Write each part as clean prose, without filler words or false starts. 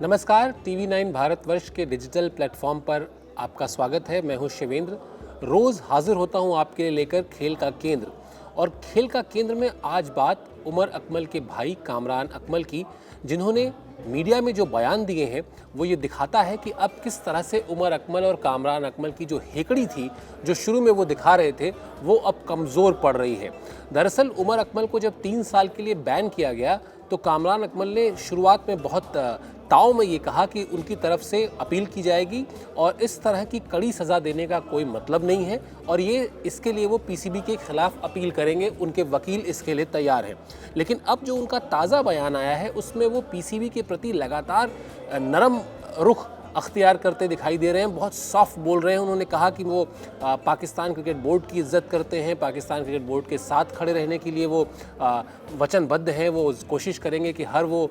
नमस्कार, टीवी 9 भारतवर्ष के digital platform पर आपका स्वागत है। मैं हूं शिवेंद्र। रोज़ हाजिर होता हूं आपके लिए लेकर खेल का केंद्र। और खेल का केंद्र में आज बात उमर अकमल के भाई कामरान अकमल की, जिन्होंने मीडिया में जो बयान दिए हैं वो ये दिखाता है कि अब किस तरह से उमर अकमल और कामरान अकमल की जो हेकड़ी थी, जो शुरू में वो दिखा रहे थे, वो अब कमज़ोर पड़ रही है। दरअसल उमर अकमल को जब 3 साल के लिए बैन किया गया तो कामरान अकमल ने शुरुआत में बहुत ताव में ये कहा कि उनकी तरफ से अपील की जाएगी और इस तरह की कड़ी सज़ा देने का कोई मतलब नहीं है, और ये इसके लिए वो पीसीबी के खिलाफ अपील करेंगे। उनके वकील इसके लिए तैयार हैं। लेकिन अब जो उनका ताज़ा बयान आया है उसमें वो पीसीबी के प्रति लगातार नरम रुख अख्तियार करते दिखाई दे रहे हैं, बहुत सॉफ्ट बोल रहे हैं। उन्होंने कहा कि वो पाकिस्तान क्रिकेट बोर्ड की इज्जत करते हैं, पाकिस्तान क्रिकेट बोर्ड के साथ खड़े रहने के लिए वो वचनबद्ध हैं। वो कोशिश करेंगे कि हर वो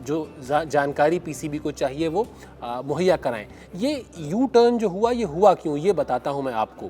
जो जानकारी पीसीबी को चाहिए वो मुहैया कराएं। ये यू टर्न जो हुआ, ये हुआ क्यों, ये बताता हूं मैं आपको।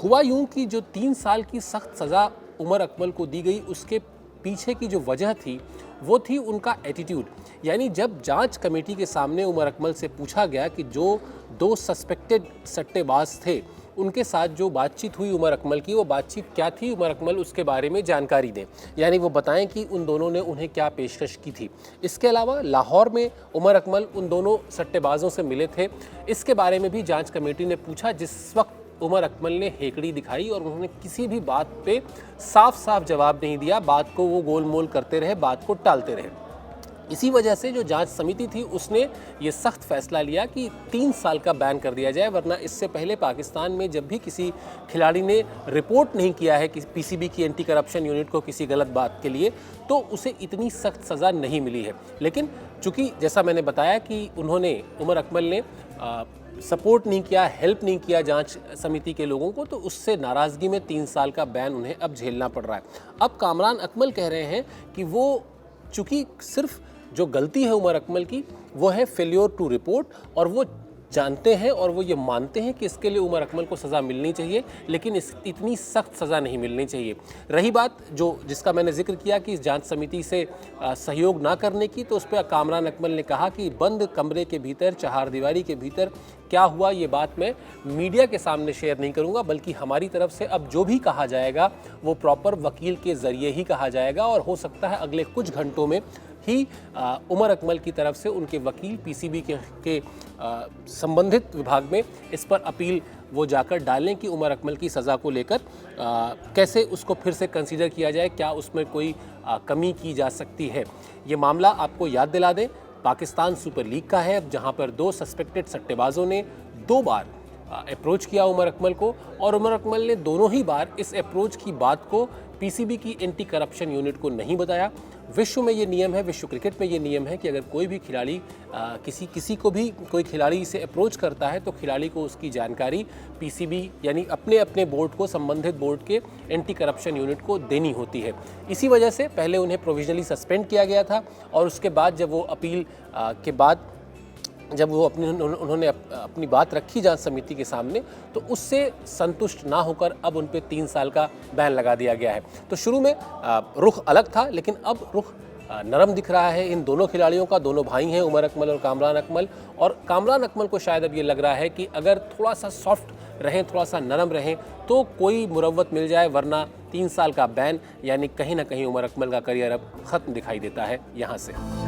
हुआ यूं कि जो 3 साल की सख्त सज़ा उमर अकमल को दी गई, उसके पीछे की जो वजह थी वो थी उनका एटीट्यूड। यानी जब जांच कमेटी के सामने उमर अकमल से पूछा गया कि जो 2 सस्पेक्टेड सट्टेबाज थे उनके साथ जो बातचीत हुई उमर अकमल की, वो बातचीत क्या थी, उमर अकमल उसके बारे में जानकारी दें। यानी वो बताएं कि उन दोनों ने उन्हें क्या पेशकश की थी। इसके अलावा लाहौर में उमर अकमल उन दोनों सट्टेबाजों से मिले थे, इसके बारे में भी जांच कमेटी ने पूछा। जिस वक्त उमर अकमल ने हेकड़ी दिखाई और उन्होंने किसी भी बात पे साफ साफ जवाब नहीं दिया, बात को वो गोल मोल करते रहे, बात को टालते रहे। इसी वजह से जो जांच समिति थी उसने ये सख्त फैसला लिया कि 3 साल का बैन कर दिया जाए, वरना इससे पहले पाकिस्तान में जब भी किसी खिलाड़ी ने रिपोर्ट नहीं किया है कि पीसीबी की एंटी करप्शन यूनिट को किसी गलत बात के लिए, तो उसे इतनी सख्त सज़ा नहीं मिली है। लेकिन चूँकि जैसा मैंने बताया कि उन्होंने, उमर अकमल ने सपोर्ट नहीं किया, हेल्प नहीं किया जांच समिति के लोगों को, तो उससे नाराज़गी में 3 साल का बैन उन्हें अब झेलना पड़ रहा है। अब कामरान अकमल कह रहे हैं कि वो चूँकि सिर्फ जो गलती है उमर अकमल की वो है फेल्योर टू रिपोर्ट, और वो जानते हैं और वो ये मानते हैं कि इसके लिए उमर अकमल को सज़ा मिलनी चाहिए, लेकिन इतनी सख्त सज़ा नहीं मिलनी चाहिए। रही बात जिसका मैंने जिक्र किया कि इस जांच समिति से सहयोग ना करने की, तो उस पर कामरान अकमल ने कहा कि बंद कमरे के भीतर, चहारदीवारी के भीतर क्या हुआ ये बात मैं मीडिया के सामने शेयर नहीं करूंगा, बल्कि हमारी तरफ से अब जो भी कहा जाएगा वो प्रॉपर वकील के ज़रिए ही कहा जाएगा, और हो सकता है अगले कुछ घंटों में ही उमर अकमल की तरफ से उनके वकील पीसीबी के संबंधित विभाग में इस पर अपील वो जाकर डालें कि उमर अकमल की सज़ा को लेकर कैसे उसको फिर से कंसीडर किया जाए, क्या उसमें कोई कमी की जा सकती है। ये मामला आपको याद दिला दें, पाकिस्तान सुपर लीग का है, जहां पर 2 सस्पेक्टेड सट्टेबाजों ने 2 बार अप्रोच किया उमर अकमल को, और उमर अकमल ने दोनों ही बार इस अप्रोच की बात को पीसीबी की एंटी करप्शन यूनिट को नहीं बताया। विश्व में ये नियम है, विश्व क्रिकेट में ये नियम है कि अगर कोई भी खिलाड़ी किसी को भी कोई खिलाड़ी से अप्रोच करता है तो खिलाड़ी को उसकी जानकारी पीसीबी यानी अपने अपने बोर्ड को, संबंधित बोर्ड के एंटी करप्शन यूनिट को देनी होती है। इसी वजह से पहले उन्हें प्रोविजनली सस्पेंड किया गया था, और उसके बाद जब वो अपील के बाद जब वो उन्होंने अपनी बात रखी जांच समिति के सामने, तो उससे संतुष्ट ना होकर अब उन पे 3 साल का बैन लगा दिया गया है। तो शुरू में रुख अलग था, लेकिन अब रुख नरम दिख रहा है इन दोनों खिलाड़ियों का। दोनों भाई हैं, उमर अकमल और कामरान अकमल, और कामरान अकमल को शायद अब ये लग रहा है कि अगर थोड़ा सा सॉफ्ट रहें, थोड़ा सा नरम रहें तो कोई मुरव्वत मिल जाए, वरना 3 साल का बैन यानी कहीं ना कहीं उमर अकमल का करियर अब ख़त्म दिखाई देता है यहाँ से।